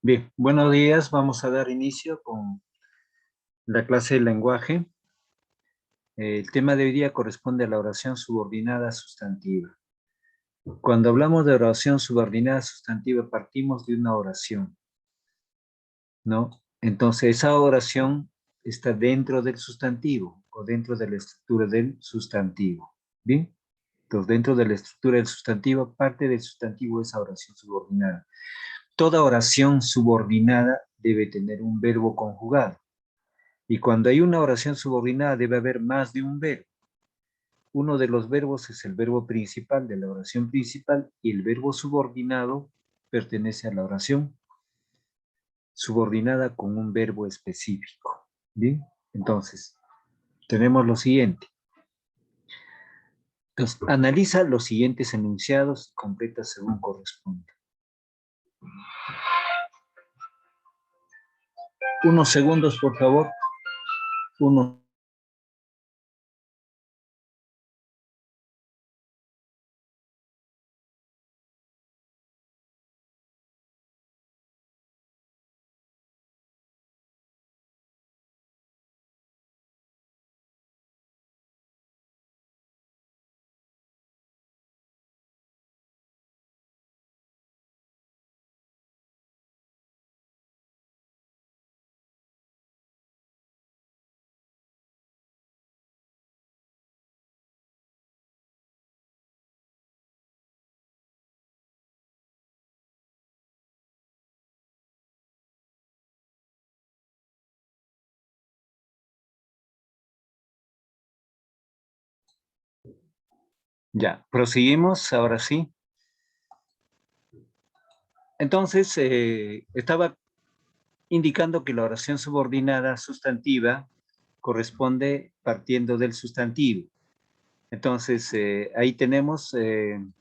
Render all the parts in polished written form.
Bien, buenos días. Vamos a dar inicio con la clase de lenguaje. El tema de hoy día corresponde a la oración subordinada sustantiva. Cuando hablamos de oración subordinada sustantiva, partimos de una oración, ¿no? Entonces, esa oración está dentro del sustantivo o dentro de la estructura del sustantivo. ¿Bien? Entonces, dentro de la estructura del sustantivo, parte del sustantivo es esa oración subordinada. Toda oración subordinada debe tener un verbo conjugado. Y cuando hay una oración subordinada debe haber más de un verbo. Uno de los verbos es el verbo principal de la oración principal y el verbo subordinado pertenece a la oración subordinada con un verbo específico. ¿Bien? Entonces, tenemos lo siguiente. Entonces, analiza los siguientes enunciados y completa según corresponde. Unos segundos, por favor. Uno. Ya, proseguimos, ahora sí. Entonces, estaba indicando que la oración subordinada sustantiva corresponde partiendo del sustantivo. Entonces, ahí tenemos, en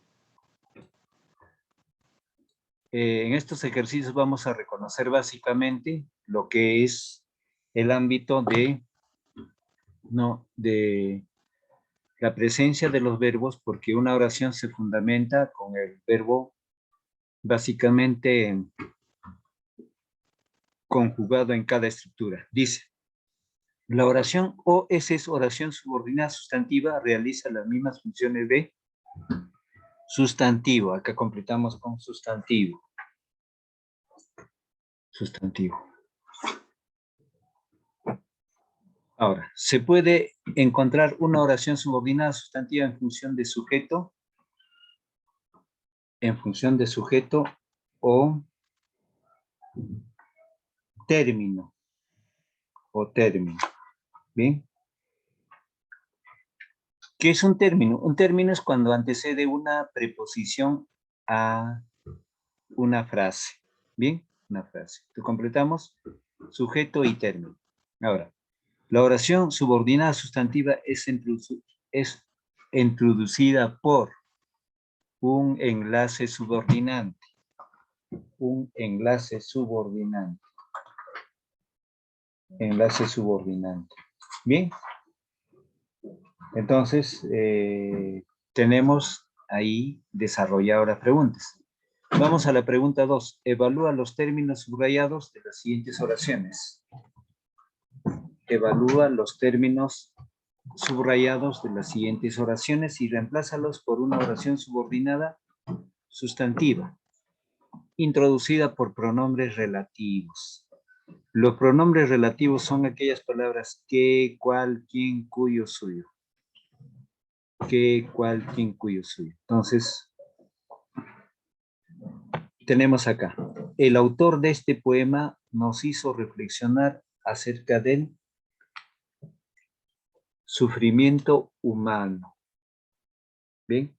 estos ejercicios vamos a reconocer básicamente lo que es el ámbito de la presencia de los verbos, porque una oración se fundamenta con el verbo básicamente conjugado en cada estructura. Dice, la oración o esa es oración subordinada sustantiva, realiza las mismas funciones de sustantivo. Acá completamos con sustantivo. Sustantivo. Ahora, ¿se puede encontrar una oración subordinada sustantiva en función de sujeto? En función de sujeto o término. O término. ¿Bien? ¿Qué es un término? Un término es cuando antecede una preposición a una frase. ¿Bien? Una frase. Entonces completamos sujeto y término. Ahora, la oración subordinada sustantiva es introducida por un enlace subordinante. Un enlace subordinante. Enlace subordinante. Bien. Entonces, tenemos ahí desarrolladas las preguntas. Vamos a la pregunta 2. Evalúa los términos subrayados de las siguientes oraciones. Evalúa los términos subrayados de las siguientes oraciones y reemplázalos por una oración subordinada sustantiva, introducida por pronombres relativos. Los pronombres relativos son aquellas palabras que, cual, quién, cuyo, suyo. Que, cual, quién, cuyo, suyo. Entonces, tenemos acá. El autor de este poema nos hizo reflexionar acerca del sufrimiento humano. ¿Bien?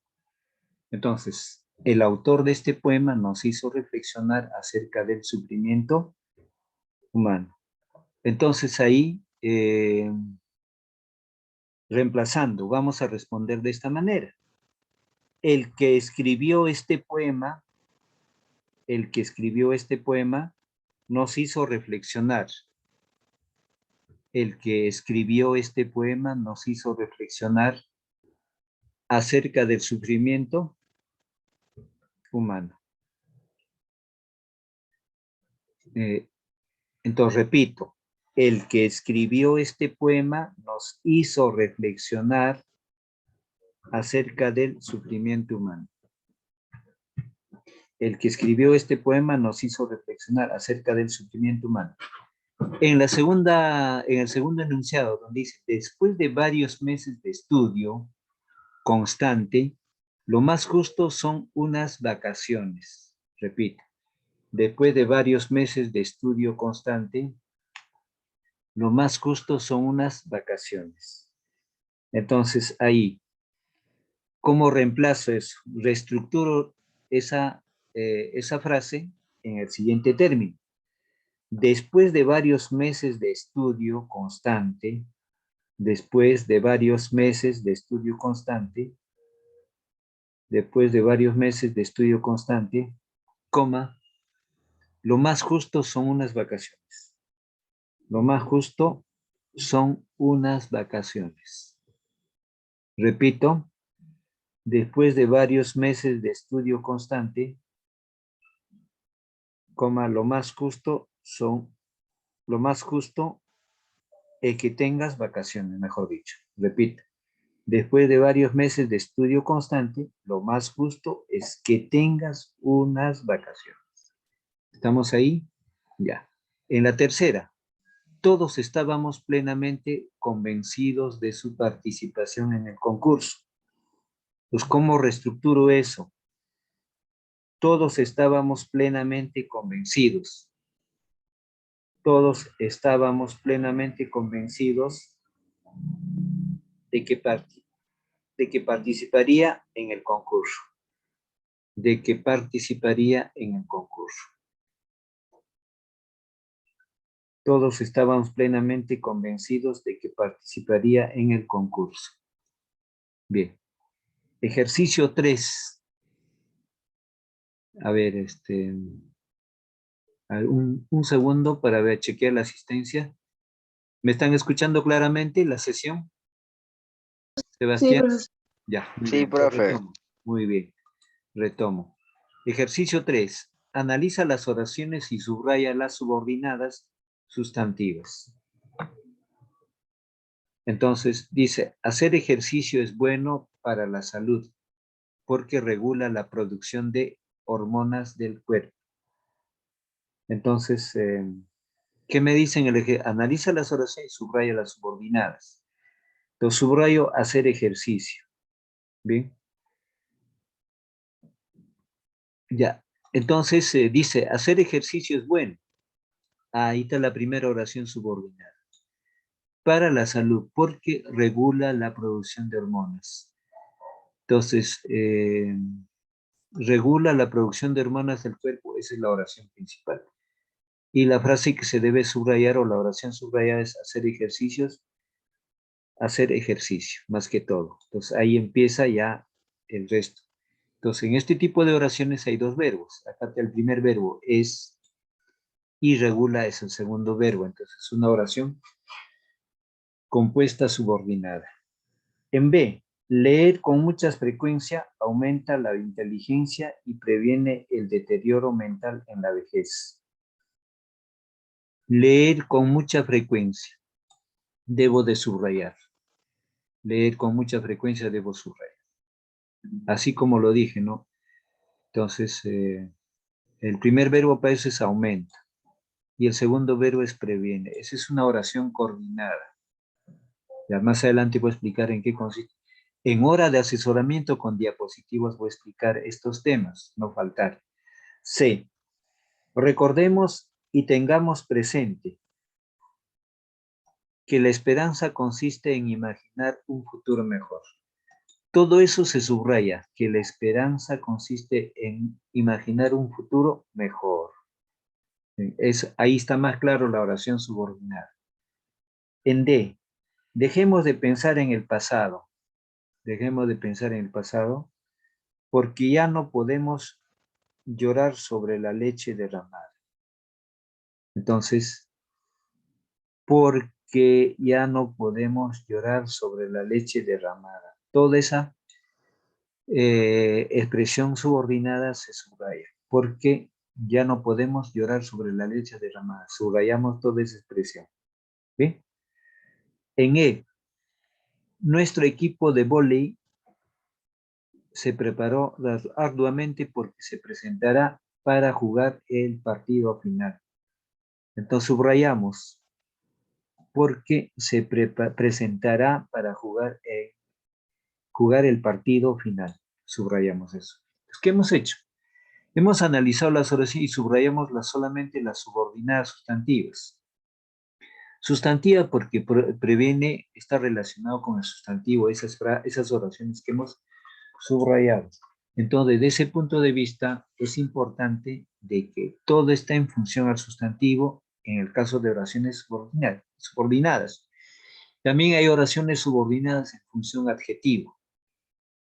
Entonces, el autor de este poema nos hizo reflexionar acerca del sufrimiento humano. Entonces ahí, reemplazando, vamos a responder de esta manera. El que escribió este poema nos hizo reflexionar. El que escribió este poema nos hizo reflexionar acerca del sufrimiento humano. Entonces, repito, el que escribió este poema nos hizo reflexionar acerca del sufrimiento humano. El que escribió este poema nos hizo reflexionar acerca del sufrimiento humano. En el segundo enunciado, donde dice, después de varios meses de estudio constante, lo más justo son unas vacaciones. Repito, después de varios meses de estudio constante, lo más justo son unas vacaciones. Entonces, ahí, ¿cómo reemplazo eso? Reestructuro esa frase en el siguiente término. Después de varios meses de estudio constante, después de varios meses de estudio constante, después de varios meses de estudio constante, coma, lo más justo son unas vacaciones. Lo más justo son unas vacaciones. Repito, después de varios meses de estudio constante, coma, lo más justo es que tengas vacaciones, mejor dicho. Repito, después de varios meses de estudio constante, lo más justo es que tengas unas vacaciones. ¿Estamos ahí? Ya. En la tercera, todos estábamos plenamente convencidos de su participación en el concurso. Pues, ¿cómo reestructuro eso? Todos estábamos plenamente convencidos. Todos estábamos plenamente convencidos de que participaría en el concurso. De que participaría en el concurso. Todos estábamos plenamente convencidos de que participaría en el concurso. Bien. Ejercicio 3. A ver, un segundo para ver, chequear la asistencia. ¿Me están escuchando claramente la sesión? Sí, Sebastián. profesor. Ya, muy Sí, bien. profe. Retomo. Muy bien. Retomo. Ejercicio 3. Analiza las oraciones y subraya las subordinadas sustantivas. Entonces, dice, hacer ejercicio es bueno para la salud porque regula la producción de hormonas del cuerpo. Entonces, ¿qué me dicen? Analiza las oraciones y subraya las subordinadas. Entonces, subrayo hacer ejercicio. Bien. Ya. Entonces, dice, hacer ejercicio es bueno. Ahí está la primera oración subordinada. Para la salud, porque regula la producción de hormonas. Entonces, regula la producción de hormonas del cuerpo, esa es la oración principal. Y la frase que se debe subrayar o la oración subrayada es hacer ejercicio, más que todo. Entonces, ahí empieza ya el resto. Entonces, en este tipo de oraciones hay dos verbos. Acá el primer verbo es y regula es el segundo verbo. Entonces, es una oración compuesta subordinada. En B, leer con mucha frecuencia aumenta la inteligencia y previene el deterioro mental en la vejez. Leer con mucha frecuencia. Debo de subrayar. Leer con mucha frecuencia debo subrayar. Así como lo dije, ¿no? Entonces, el primer verbo para eso es aumenta. Y el segundo verbo es previene. Esa es una oración coordinada. Ya más adelante voy a explicar en qué consiste. En hora de asesoramiento con diapositivas voy a explicar estos temas, no faltar. C. Recordemos y tengamos presente que la esperanza consiste en imaginar un futuro mejor. Todo eso se subraya, que la esperanza consiste en imaginar un futuro mejor. Ahí está más claro la oración subordinada. En D, dejemos de pensar en el pasado. Dejemos de pensar en el pasado porque ya no podemos llorar sobre la leche derramada. Entonces, porque ya no podemos llorar sobre la leche derramada. Toda esa expresión subordinada se subraya, porque Ya no podemos llorar sobre la leche derramada. Subrayamos toda esa expresión. ¿Bien? En E, nuestro equipo de vóley se preparó arduamente porque se presentará para jugar el partido final. Entonces subrayamos porque se presentará para jugar el partido final. Subrayamos eso. ¿Qué hemos hecho? Hemos analizado las oraciones y subrayamos solamente las subordinadas sustantivas. Sustantiva porque previene, está relacionado con el sustantivo, esas oraciones que hemos subrayado. Entonces, desde ese punto de vista, es importante de que todo está en función al sustantivo en el caso de oraciones subordinadas. También hay oraciones subordinadas en función adjetivo.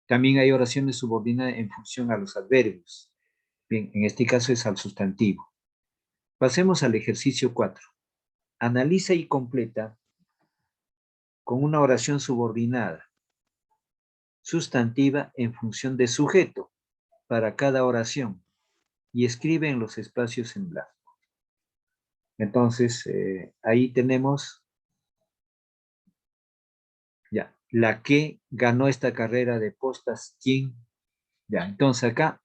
También hay oraciones subordinadas en función a los adverbios. Bien, en este caso es al sustantivo. Pasemos al ejercicio 4. Analiza y completa con una oración subordinada, sustantiva en función de sujeto para cada oración y escribe en los espacios en blanco. Entonces, ahí tenemos ya, la que ganó esta carrera de postas, ¿quién? Ya, entonces acá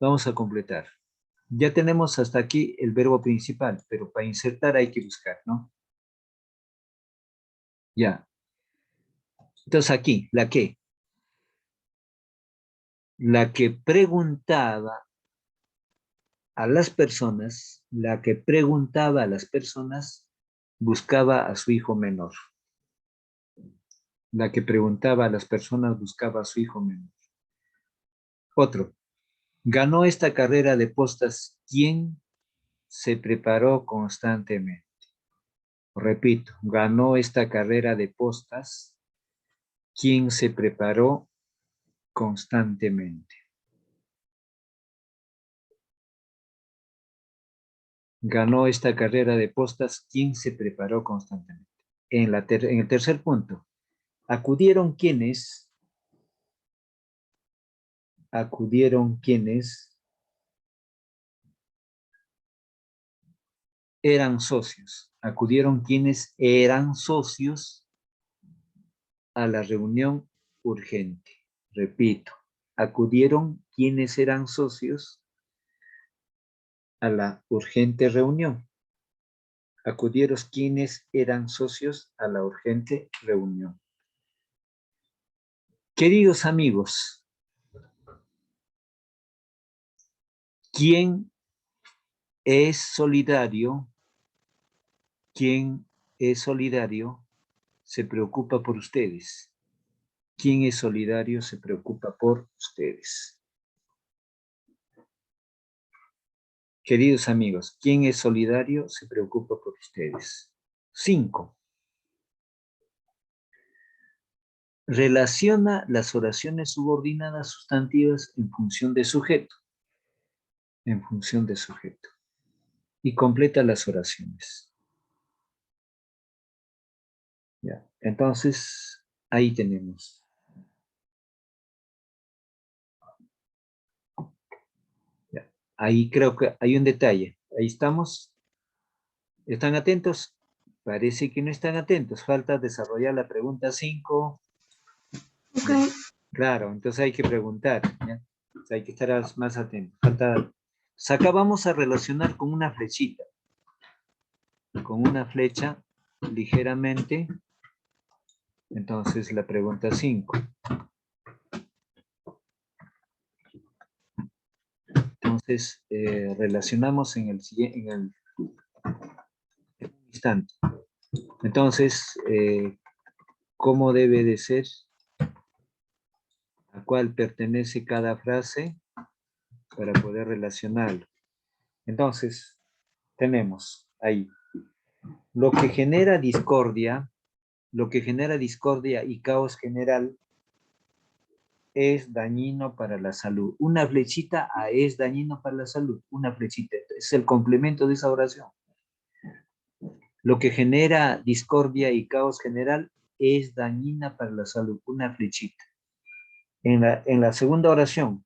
vamos a completar. Ya tenemos hasta aquí el verbo principal, pero para insertar hay que buscar, ¿no? Ya. Entonces aquí, la que preguntaba a las personas, buscaba a su hijo menor. La que preguntaba a las personas buscaba a su hijo menor. Otro. Ganó esta carrera de postas quien se preparó constantemente. Repito, ganó esta carrera de postas quien se preparó constantemente. Ganó esta carrera de postas quien se preparó constantemente. En el tercer punto, acudieron quienes eran socios. Acudieron quienes eran socios a la reunión urgente. Repito, acudieron quienes eran socios a la urgente reunión. Acudieron quienes eran socios a la urgente reunión. Queridos amigos, ¿quién es solidario? ¿Quién es solidario? Se preocupa por ustedes. ¿Quién es solidario? Se preocupa por ustedes. Queridos amigos, ¿quién es solidario? Se preocupa por ustedes. 5. Relaciona las oraciones subordinadas sustantivas en función de sujeto. En función de sujeto. Y completa las oraciones. Ya. Entonces, ahí tenemos. Ya. Ahí creo que hay un detalle. Ahí estamos. ¿Están atentos? Parece que no están atentos. Falta desarrollar la pregunta 5. Ok. Claro, entonces hay que preguntar. ¿Ya? O sea, hay que estar más atentos. Acá vamos a relacionar con una flechita. Con una flecha ligeramente. Entonces la pregunta 5. Entonces relacionamos en el instante. Entonces, ¿cómo debe de ser? ¿A cuál pertenece cada frase? Para poder relacionarlo. Entonces, tenemos ahí lo que genera discordia y caos general es dañino para la salud. Una flechita a es dañino para la salud. Una flechita. Es el complemento de esa oración. Lo que genera discordia y caos general es dañina para la salud. Una flechita. En la segunda oración,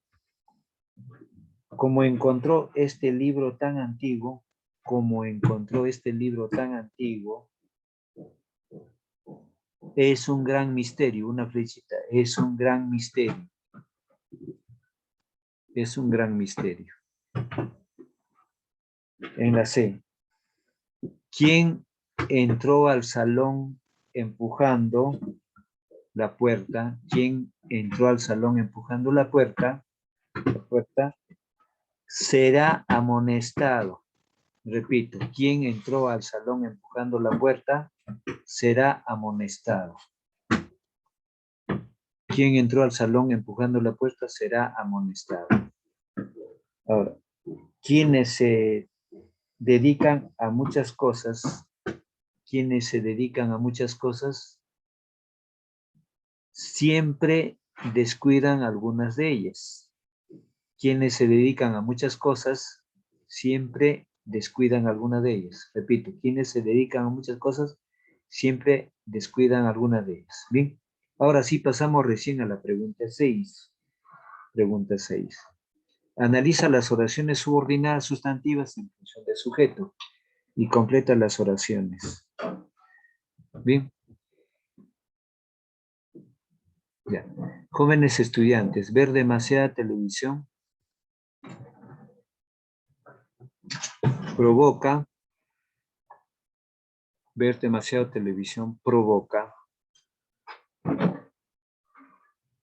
Como encontró este libro tan antiguo, como encontró este libro tan antiguo, es un gran misterio, una flechita, es un gran misterio. Es un gran misterio. En la C. ¿Quién entró al salón empujando la puerta? ¿Quién entró al salón empujando la puerta? La puerta será amonestado. Repito, ¿quién entró al salón empujando la puerta? Será amonestado. Quien entró al salón empujando la puerta será amonestado. Ahora, quienes se dedican a muchas cosas, siempre descuidan algunas de ellas. Quienes se dedican a muchas cosas, siempre descuidan algunas de ellas. Repito, quienes se dedican a muchas cosas, siempre descuidan algunas de ellas. Bien, ahora sí pasamos recién a la pregunta 6. Pregunta 6. Analiza las oraciones subordinadas sustantivas en función del sujeto y completa las oraciones. Bien. Ya. Jóvenes estudiantes, ver demasiada televisión provoca, ver demasiada televisión provoca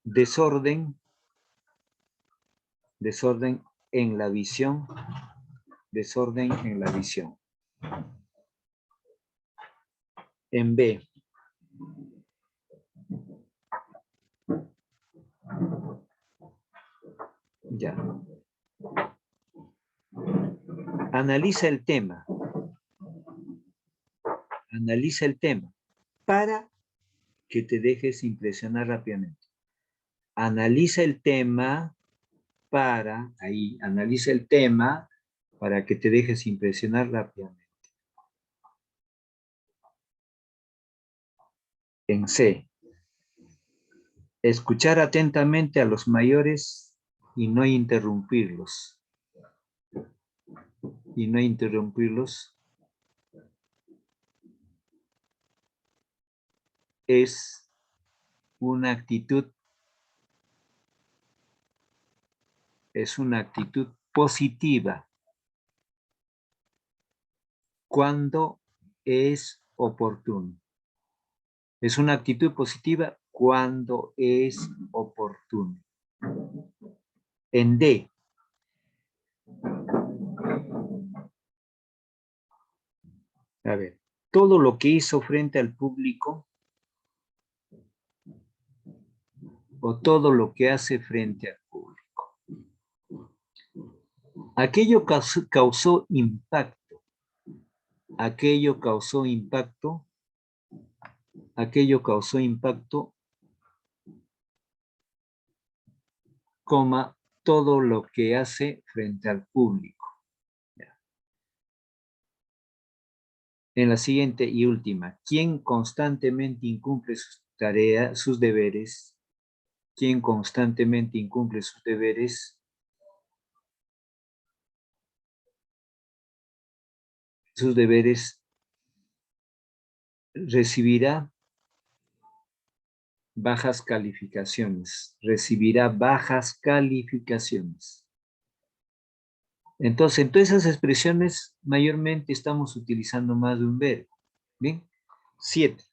desorden en la visión, desorden en la visión. En B, ya. Analiza el tema. Analiza el tema para que te dejes impresionar rápidamente. Analiza el tema analiza el tema para que te dejes impresionar rápidamente. En C, escuchar atentamente a los mayores y no interrumpirlos. Y no interrumpirlos es una actitud positiva cuando es oportuno. Es una actitud positiva cuando es oportuno. En D, a ver, todo lo que hizo frente al público o todo lo que hace frente al público. Aquello causó impacto. Aquello causó impacto. Aquello causó impacto, coma, todo lo que hace frente al público. Ya. En la siguiente y última, ¿quién constantemente incumple sus tareas, sus deberes? ¿Quién constantemente incumple sus deberes? Sus deberes recibirá bajas calificaciones. Recibirá bajas calificaciones. Entonces, en todas esas expresiones, mayormente estamos utilizando más de un verbo. Bien. 7.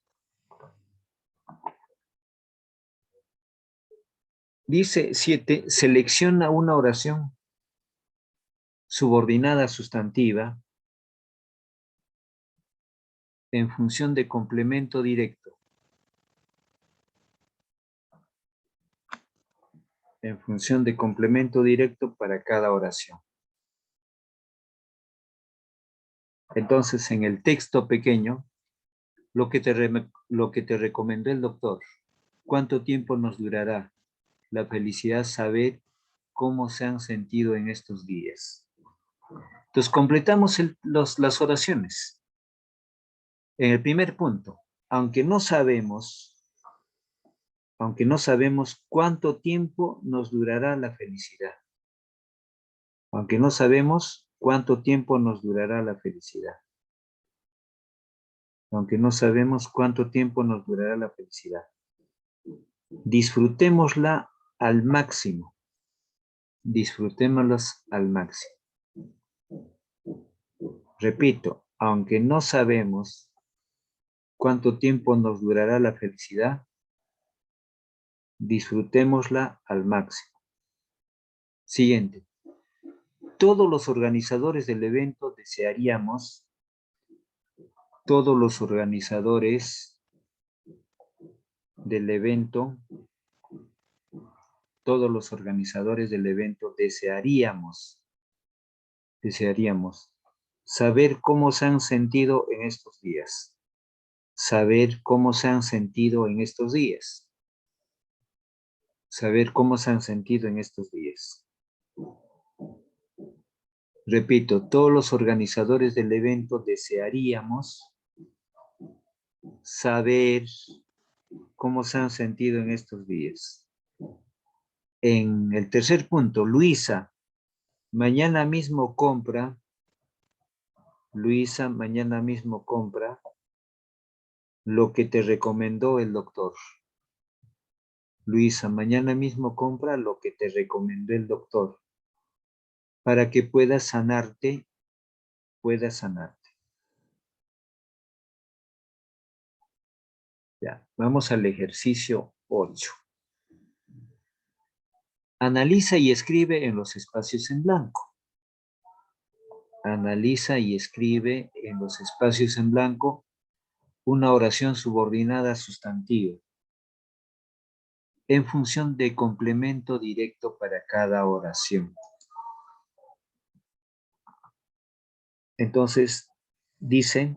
Dice 7, selecciona una oración subordinada sustantiva en función de complemento directo. En función de complemento directo para cada oración. Entonces, en el texto pequeño, lo que te recomendó el doctor, ¿cuánto tiempo nos durará la felicidad saber cómo se han sentido en estos días? Entonces, completamos las oraciones. En el primer punto, aunque no sabemos cuánto tiempo nos durará la felicidad. aunque no sabemos cuánto tiempo nos durará la felicidad. Aunque no sabemos cuánto tiempo nos durará la felicidad. Disfrutémosla al máximo. Disfrutémoslas al máximo. Repito, aunque no sabemos cuánto tiempo nos durará la felicidad, disfrutémosla al máximo. Siguiente. Todos los organizadores del evento desearíamos, todos los organizadores del evento, todos los organizadores del evento desearíamos saber cómo se han sentido en estos días. Saber cómo se han sentido en estos días. Saber cómo se han sentido en estos días. Repito, todos los organizadores del evento desearíamos saber cómo se han sentido en estos días. En el tercer punto, Luisa, mañana mismo compra. Luisa, mañana mismo compra lo que te recomendó el doctor. Luisa, mañana mismo compra lo que te recomendó el doctor para que puedas sanarte, Ya, vamos al ejercicio 8. Analiza y escribe en los espacios en blanco. Analiza y escribe en los espacios en blanco una oración subordinada sustantiva en función de complemento directo para cada oración. Entonces, dice,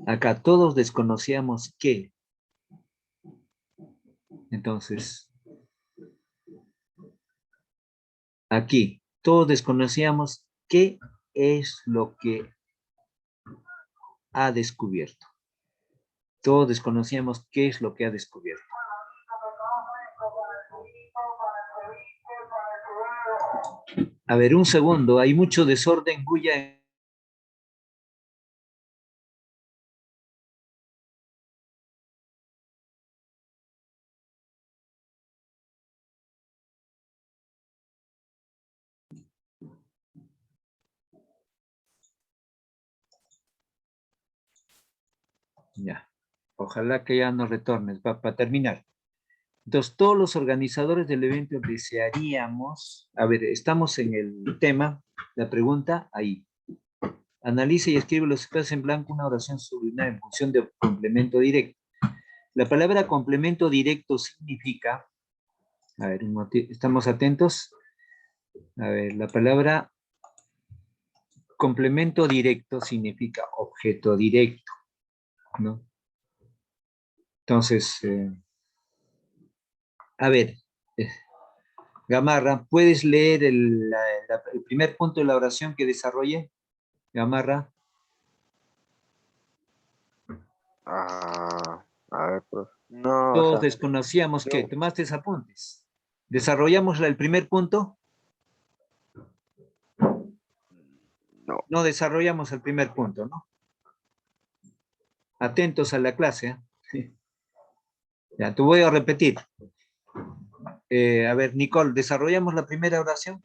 acá todos desconocíamos qué. Entonces, aquí, todos desconocíamos qué es lo que ha descubierto. Todos desconocíamos qué es lo que ha descubierto. A ver, un segundo, hay mucho desorden, bulla. Ya, ojalá que ya no retornes, para terminar. Entonces, todos los organizadores del evento desearíamos, a ver, estamos en el tema, la pregunta, ahí. Analiza y escribe los espacios en blanco una oración subordinada en función de complemento directo. La palabra complemento directo significa, a ver, ¿estamos atentos? A ver, la palabra complemento directo significa objeto directo, ¿no? Entonces, a ver, Gamarra, ¿puedes leer el primer punto de la oración que desarrollé? Gamarra. A ver, pues. No, o Todos sea, desconocíamos que, yo, ¿tomaste apuntes? ¿Desarrollamos el primer punto? no. No desarrollamos el primer punto, ¿no? Atentos a la clase. ¿Eh? Ya, te voy a repetir. A ver, Nicole, ¿desarrollamos la primera oración?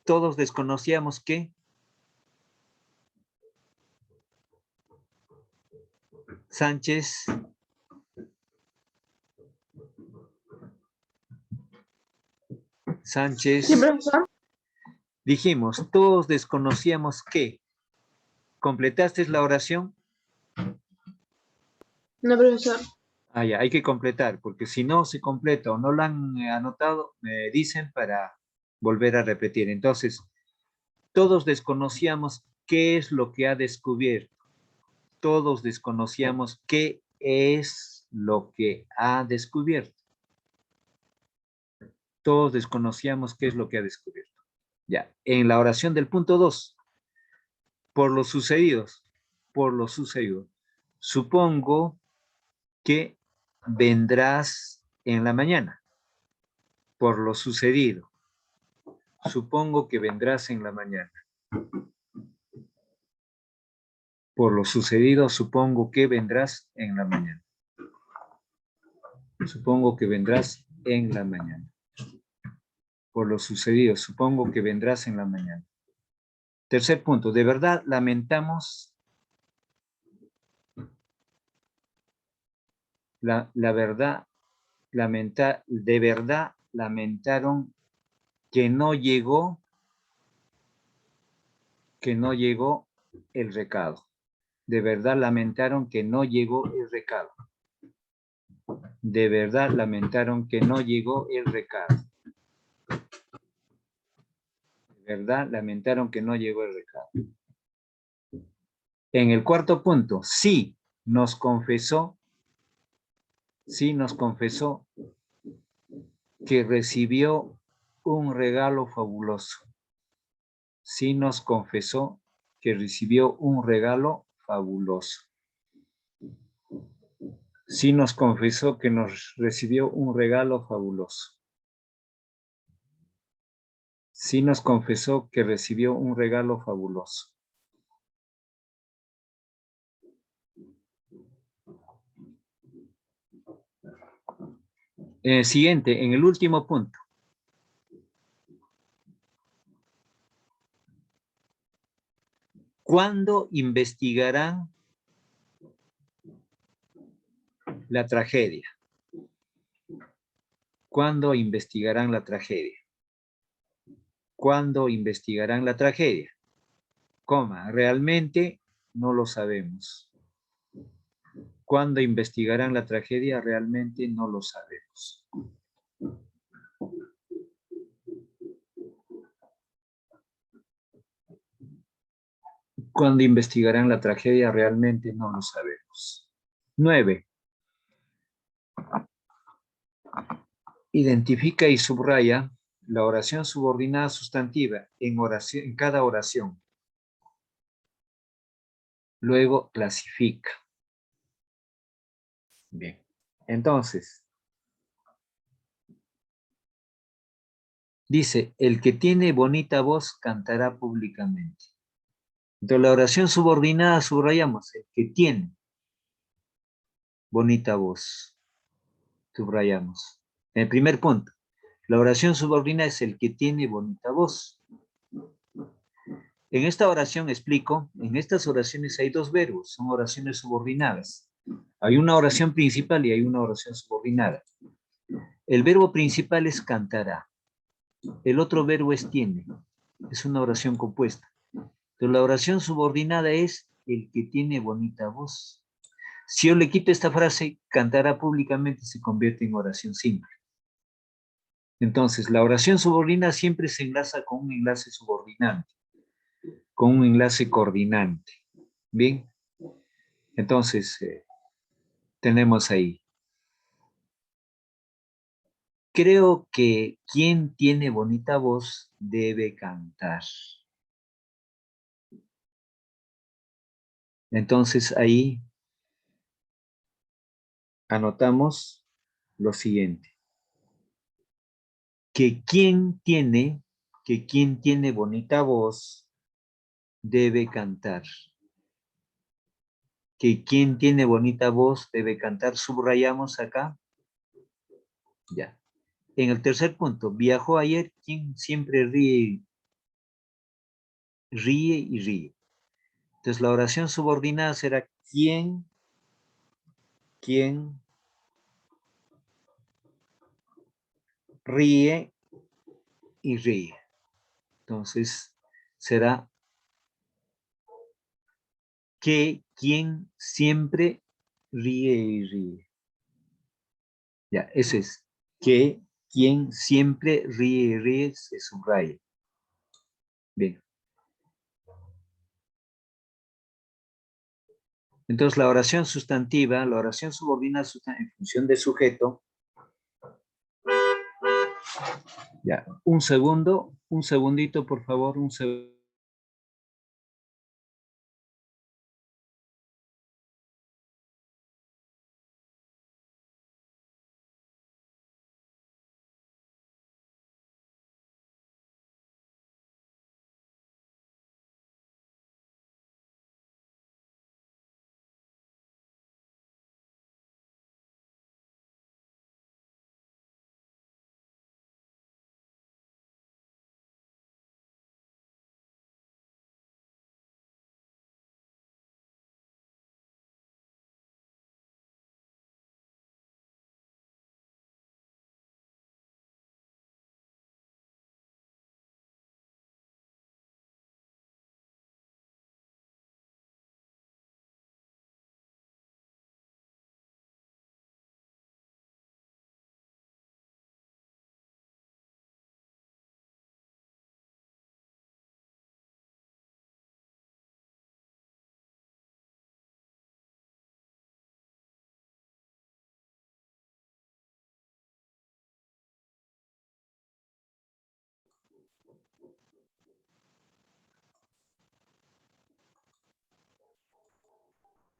Todos desconocíamos que Sánchez Sí, profesor. dijimos, todos desconocíamos que. ¿Completaste la oración? No, profesor. Ah, ya, hay que completar, porque si no se completa o no lo han anotado, me dicen para volver a repetir. Entonces, todos desconocíamos qué es lo que ha descubierto. Todos desconocíamos qué es lo que ha descubierto. Todos desconocíamos qué es lo que ha descubierto. Ya, en la oración del punto 2, por lo sucedido, supongo que vendrás en la mañana, por lo sucedido. supongo que vendrás en la mañana. Por lo sucedido, supongo que vendrás en la mañana. Supongo que vendrás en la mañana. Por lo sucedido, supongo que vendrás en la mañana. Tercer punto, de verdad lamentamos, la verdad, de verdad lamentaron que no llegó el recado. De verdad lamentaron que no llegó el recado. De verdad lamentaron que no llegó el recado. De verdad lamentaron que no llegó el recado. En el cuarto punto, sí nos confesó que recibió un regalo fabuloso. Sí nos confesó que recibió un regalo fabuloso. Sí nos confesó que nos recibió un regalo fabuloso. Sí nos confesó que recibió un regalo fabuloso. Siguiente, en el último punto. ¿Cuándo investigarán la tragedia? ¿Cuándo investigarán la tragedia? ¿Cuándo investigarán la tragedia? Coma, realmente no lo sabemos. ¿Cuándo investigarán la tragedia? Realmente no lo sabemos. ¿Cuándo investigarán la tragedia? Realmente no lo sabemos. 9. Identifica y subraya la oración subordinada sustantiva en cada oración. Luego clasifica. Bien. Entonces, dice, el que tiene bonita voz cantará públicamente. Entonces, la oración subordinada subrayamos, el que tiene bonita voz. Subrayamos. En el primer punto, la oración subordinada es el que tiene bonita voz. En esta oración explico, en estas oraciones hay dos verbos, son oraciones subordinadas. Hay una oración principal y hay una oración subordinada. El verbo principal es cantará. El otro verbo es tiene. Es una oración compuesta. Entonces, la oración subordinada es el que tiene bonita voz. Si yo le quito esta frase, cantará públicamente, se convierte en oración simple. Entonces, la oración subordinada siempre se enlaza con un enlace subordinante, con un enlace coordinante. Bien, entonces, tenemos ahí. Creo que quien tiene bonita voz debe cantar. Entonces, ahí anotamos lo siguiente. Que quien tiene bonita voz debe cantar. Que quien tiene bonita voz debe cantar. Subrayamos acá. Ya. En el tercer punto, viajó ayer quien siempre ríe y ríe. Entonces la oración subordinada será quien ríe y ríe. Entonces será que quien siempre ríe y ríe. Ya, ese es. Que quien siempre ríe y ríe se subraya. Bien. Entonces la oración sustantiva, la oración subordinada en función de sujeto. Ya, un segundito, por favor, un segundo.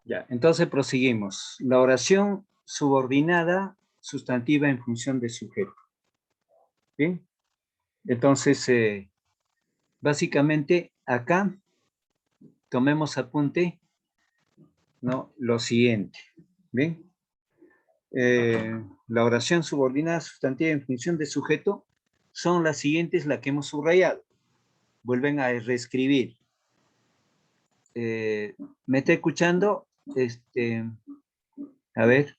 Ya, entonces proseguimos. La oración subordinada sustantiva en función de sujeto. ¿Bien? Entonces, básicamente acá tomemos apunte, ¿no? Lo siguiente. ¿Bien? La oración subordinada sustantiva en función de sujeto son las siguientes, las que hemos subrayado. Vuelven a reescribir. ¿Me está escuchando? A ver.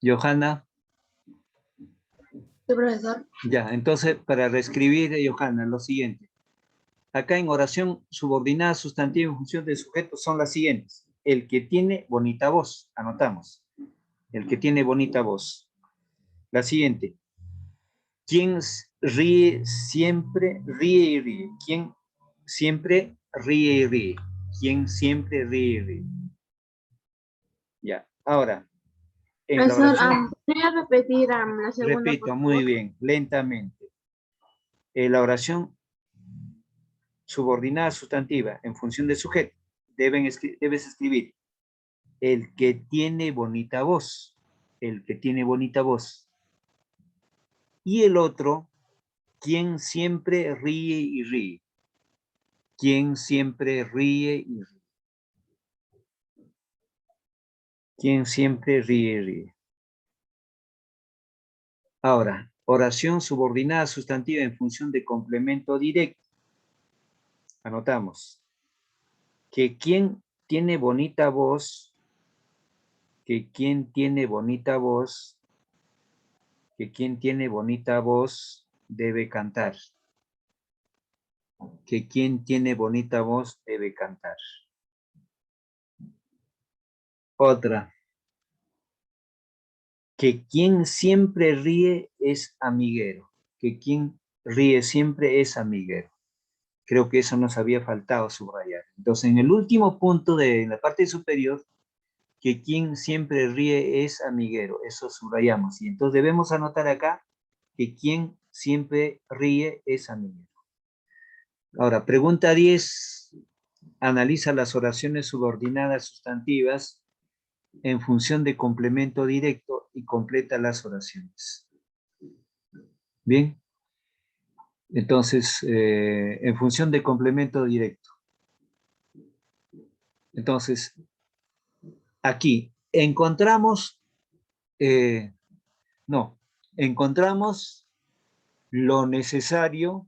Johanna. Sí, profesor. Ya, entonces para reescribir, Johanna, lo siguiente. Acá en oración subordinada sustantiva en función de sujeto son las siguientes. El que tiene bonita voz, anotamos. El que tiene bonita voz. La siguiente. ¿Quién ríe siempre ríe y ríe? ¿Quién siempre ríe y ríe? ¿Quién siempre ríe y ríe? Ya, ahora, en la Profesor, oración, voy a repetir la segunda, por repito, muy favor. bien, lentamente. La oración subordinada sustantiva en función de sujeto, debes escribir el que tiene bonita voz, el que tiene bonita voz. Y el otro, quien siempre ríe y ríe, quien siempre ríe y ríe, quien siempre ríe y ríe. Ahora, oración subordinada sustantiva en función de complemento directo. Anotamos que quien tiene bonita voz, que quien tiene bonita voz, que quien tiene bonita voz debe cantar. Que quien tiene bonita voz debe cantar. Otra. Que quien siempre ríe es amiguero. Que quien ríe siempre es amiguero. Creo que eso nos había faltado subrayar. Entonces, en el último punto de la parte superior, que quien siempre ríe es amiguero. Eso subrayamos. Y entonces debemos anotar acá que quien siempre ríe es amiguero. Ahora, pregunta 10. Analiza las oraciones subordinadas sustantivas en función de complemento directo y completa las oraciones. Bien. Entonces, en función de complemento directo. Entonces, aquí encontramos, encontramos lo necesario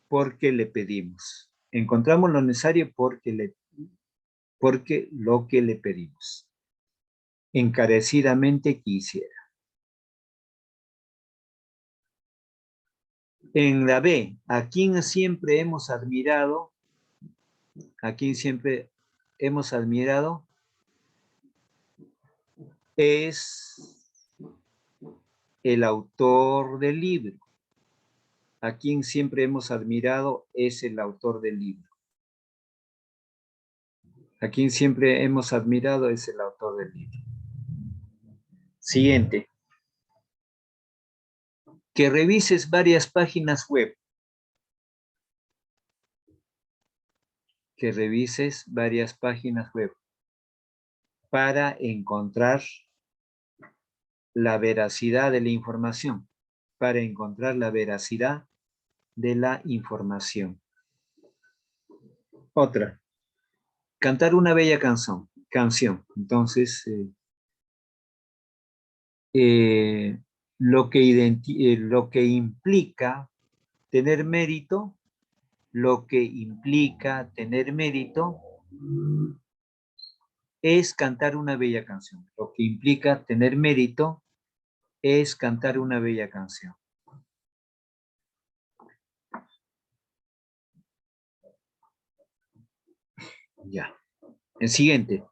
porque le pedimos. Encontramos lo necesario porque lo que le pedimos. Encarecidamente quisiera. En la B, a quien siempre hemos admirado, a quien siempre hemos admirado, es el autor del libro. A quien siempre hemos admirado es el autor del libro. A quien siempre hemos admirado es el autor del libro. Siguiente. Que revises varias páginas web. Que revises varias páginas web para encontrar la veracidad de la información. Para encontrar la veracidad de la información. Otra. Cantar una bella canción. Entonces, lo que implica tener mérito, lo que implica tener mérito es cantar una bella canción. Lo que implica tener mérito es cantar una bella canción. Ya. El siguiente.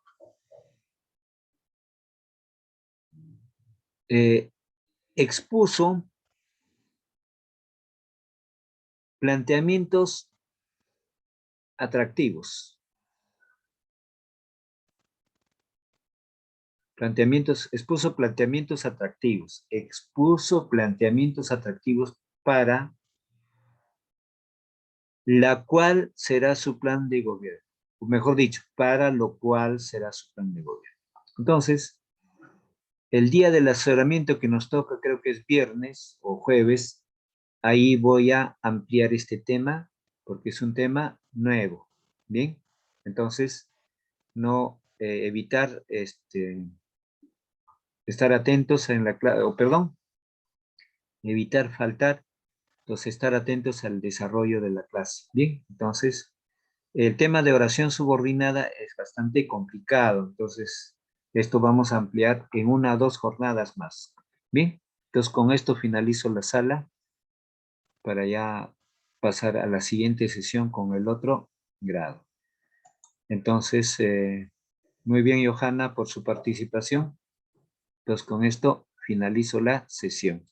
Expuso planteamientos atractivos. expuso planteamientos atractivos para la cual será su plan de gobierno. O mejor dicho, para lo cual será su plan de gobierno. Entonces, el día del asesoramiento que nos toca, creo que es viernes o jueves, ahí voy a ampliar este tema, porque es un tema nuevo. Bien, entonces, no evitar estar atentos en la clase, evitar faltar, entonces estar atentos al desarrollo de la clase. Bien, entonces, el tema de oración subordinada es bastante complicado, entonces esto vamos a ampliar en 1 o 2 jornadas más. Bien, entonces con esto finalizo la sala para ya pasar a la siguiente sesión con el otro grado. Entonces, muy bien, Johanna, por su participación. Entonces con esto finalizo la sesión.